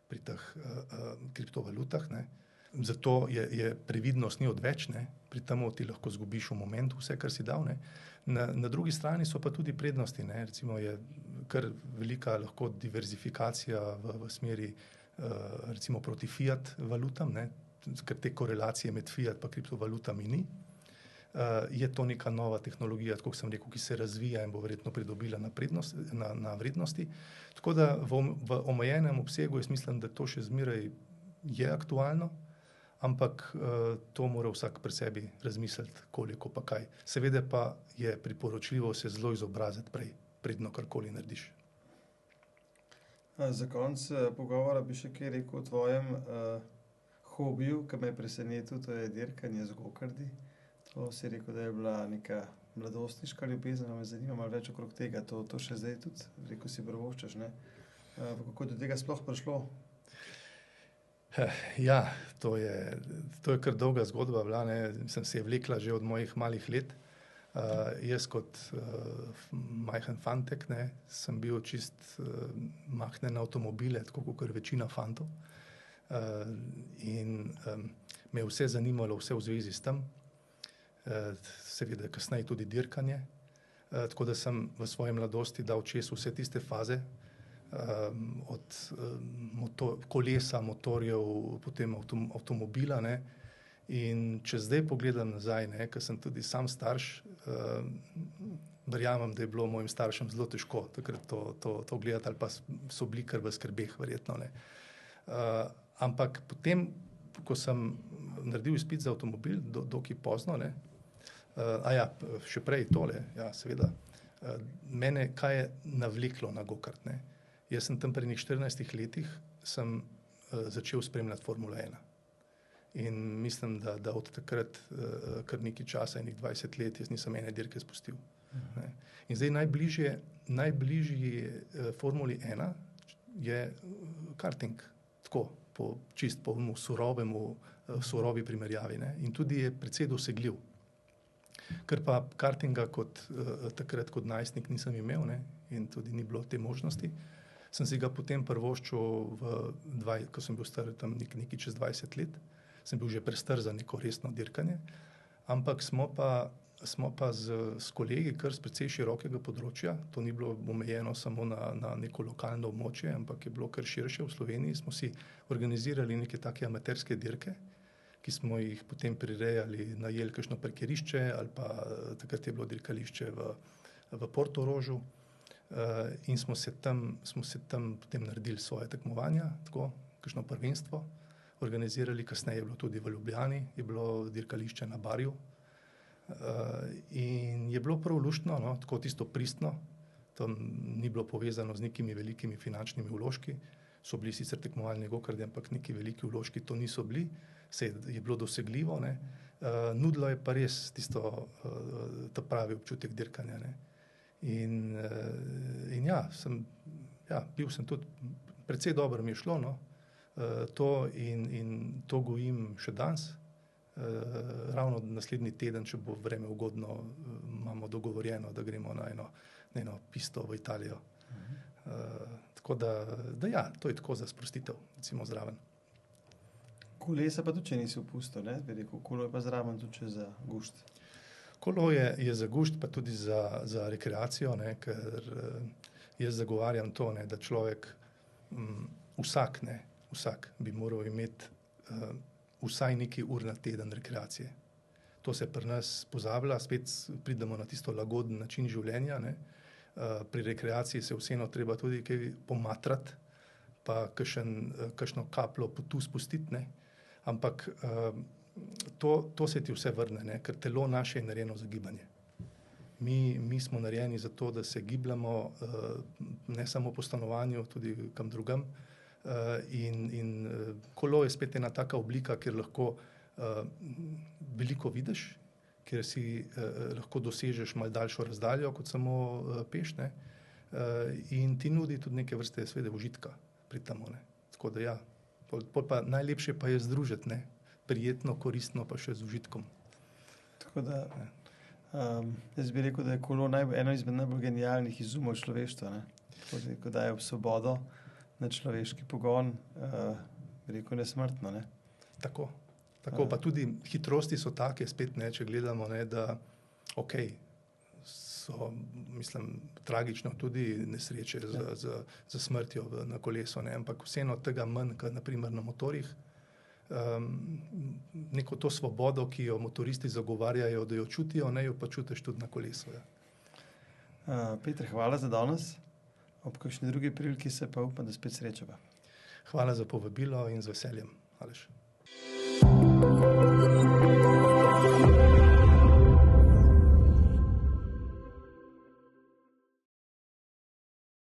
pri teh kriptovalutah. Ne. Zato je previdnost ni odveč, ne. Pri tem ti lahko izgubiš v momentu vse, kar si dal. Ne. Na drugi strani so pa tudi prednosti. Ne. Recimo je kar velika lahko diverzifikacija v smeri recimo proti fiat valutam, ne. Ker te korelacije med fiat pa kriptovalutami ni. Je to neka nova tehnologija, tako sem rekel, ki se razvija in bo verjetno pridobila na vrednosti. Tako da v omejenem obsegu jaz mislim, da to še zmeraj je aktualno, ampak to mora vsak pri sebi razmisliti, koliko pa kaj. Seveda pa je priporočljivo se zelo izobraziti predno karkoli narediš. Za konec pogovora bi še kaj rekel o tvojem hobiju, ki me je presenetil, to je dirkanje z gokardi. To si rekel, da je bila neka mladostniška ljubezen, me zanima malo več okrog tega. To še zdaj tudi, rekel si, prvoščaš, ne? Kako je do tega sploh prišlo? Ja, to je kar dolga zgodba bila, ne. Sem se je vlekla že od mojih malih let. Jaz kot majhen fantek, ne, sem bil čist mahnen na avtomobile, tako kot večina fantov. In me je vse zanimalo, vse v zvezi s tem. Seveda kasneje tudi dirkanje. Tako da sem v svoji mladosti dal čez vse tiste faze, od kolesa, motorjev, potem avtomobila, ne. In če zdaj pogledam nazaj, ne, ker sem tudi sam starš, verjamem, da je bilo mojim staršem zelo težko takrat to gledati, ali pa so bili kar v skrbeh verjetno, ne. Ampak potem, ko sem naredil izpit za avtomobil, dokaj pozno, ne, še prej tole, ja, seveda, mene kaj je navleklo na gokart, ne. Jaz sem tam pri 14 letih sem začel spremljati Formula 1. In mislim, da od takrat kar nekaj časa, enih 20 let, jaz nisem ene dirke spustil. Ne. In zdaj najbližji Formuli 1 je karting, tako, čist po surovi primerjavi, ne. In tudi je precej dosegljiv. Ker pa kartinga takrat kot najstnik nisem imel, ne, in tudi ni bilo te možnosti, sem si ga potem privoščil ko sem bil star tam nekaj čez 20 let, sem bil že prestar za neko resno dirkanje, ampak smo pa s kolegi kar z precej širokega področja, to ni bilo omejeno samo na neko lokalno območje, ampak je bilo kar širše. V Sloveniji smo si organizirali neke take amaterske dirke, ki smo jih potem prirejali, najeli kakšno parkirišče, ali pa takrat je bilo dirkališče v Portorožu. In smo se tam potem naredili svoje tekmovanja, tako, kakšno prvenstvo organizirali, kasneje je bilo tudi v Ljubljani, je bilo dirkališče na Barju. In je bilo prav luštno, no, tako tisto pristno, tam ni bilo povezano z nekimi velikimi finančnimi vložki, so bili sicer tekmovalni gokardi, ampak neki veliki vložki to niso bili, je bilo dosegljivo, ne. Nudilo je pa res ta pravi občutek dirkanja, ne. In bil sem tudi, precej dobro mi je šlo, no, in to gojim še danes. Ravno naslednji teden, če bo vreme ugodno, imamo dogovorjeno, da gremo na eno pisto v Italijo. Tako da ja, to je tako za sprostitev, recimo zraven. Kolesa pa tudi, če nisi opustil, ne, bi rekel, kolo je pa zraven tudi za gušt. Kolo je za gušt, pa tudi za rekreacijo, ne, ker jaz zagovarjam to, ne, da človek, vsak bi moral imeti vsaj nekaj ur na teden rekreacije. To se pri nas pozablja, spet pridemo na tisto lagoden način življenja, ne. Pri rekreaciji se vseeno treba tudi kaj pomatrati, pa kakšno kapljo potu spustiti, ne. Ampak to se ti vse vrne, ne, ker telo naše je narejeno za gibanje. Mi smo narejeni za to, da se gibljamo ne samo po stanovanju, tudi kam drugam. In kolo je spet ena taka oblika, kjer lahko veliko vidiš, kjer si lahko dosežeš malo daljšo razdaljo kot samo peš, ne? In ti nudi tudi neke vrste svede užitka pri tamo, ne? Tako da ja, pol pa najlepše pa je združiti, ne? Prijetno, koristno pa še z užitkom. Tako da, jaz bi rekel, da je kolo eno izmed najbolj genialnih izumov človeštva, ne? Ko daje v svobodo na človeški pogon, bi rekel, nesmrtno, ne? Tako, pa tudi hitrosti so take, spet ne, če gledamo, ne, da so, mislim, tragično tudi nesreče za smrtjo na kolesu, ne, ampak vseeno tega manj, kot naprimer na motorjih. Neko to svobodo, ki jo motoristi zagovarjajo, da jo čutijo, ne, jo pa čutiš tudi na kolesu. Ja. Peter, hvala za danes. Ob kakšni drugi priliki se pa upam, da spet srečava. Hvala za povabilo in z veseljem. Aleš.